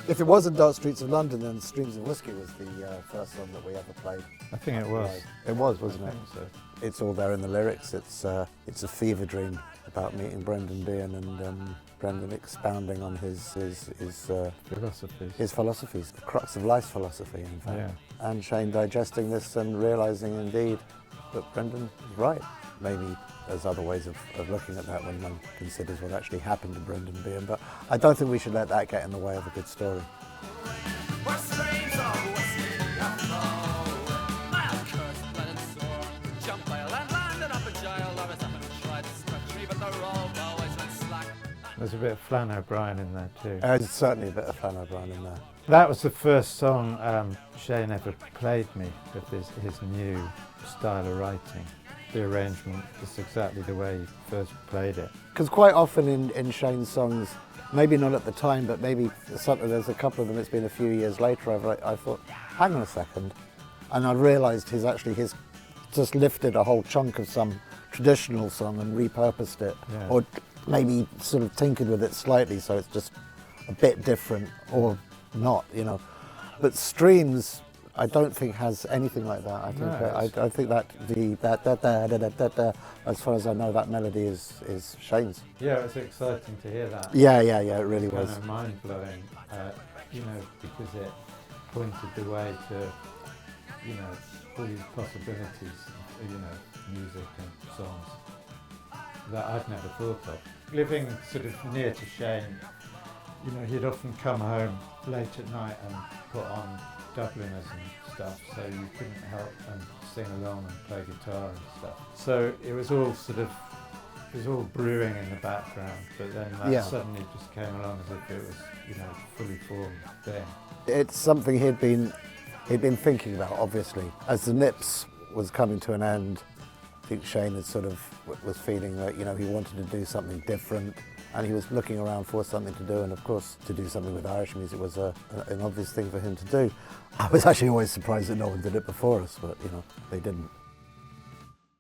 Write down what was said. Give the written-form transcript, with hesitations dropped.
If it wasn't Dark Streets of London, then Streams of Whiskey was the first song that we ever played. I think it was. It was, wasn't I it? think so. It's all there in the lyrics. It's a fever dream about meeting Brendan Behan and Brendan expounding on his philosophies, the crux of life's philosophy, in fact. Yeah. And Shane digesting this and realising indeed that Brendan is right. Maybe there's other ways of looking at that when one considers what actually happened to Brendan Behan, but I don't think we should let that get in the way of a good story. There's a bit of Flann O'Brien in there too. There's certainly a bit of Flann O'Brien in there. That was the first song Shane ever played me with his new style of writing. The arrangement is exactly the way he first played it. Because quite often in Shane's songs, maybe not at the time, but maybe there's a couple of them, it's been a few years later, I thought, hang on a second. And I realised he's just lifted a whole chunk of some traditional song and repurposed it. Yeah. Or maybe sort of tinkered with it slightly so it's just a bit different or not, you know. But Streams, I don't think has anything like that. I think that as far as I know, that melody is Shane's. Yeah, it was exciting to hear that. Yeah, it really was. Kind of mind blowing, you know, because it pointed the way to, you know, all these possibilities, you know, music and songs that I'd never thought of. Living sort of near to Shane, you know, he'd often come home late at night and put on Dubliners and stuff, so you couldn't help and sing along and play guitar and stuff. So it was all brewing in the background, but then that suddenly just came along as if it was, you know, a fully formed thing. It's something he'd been thinking about, obviously. As the Nips was coming to an end, I think Shane had sort of was feeling that, you know, he wanted to do something different, and he was looking around for something to do, and of course to do something with Irish music was an obvious thing for him to do. I was actually always surprised that no one did it before us, but you know, they didn't.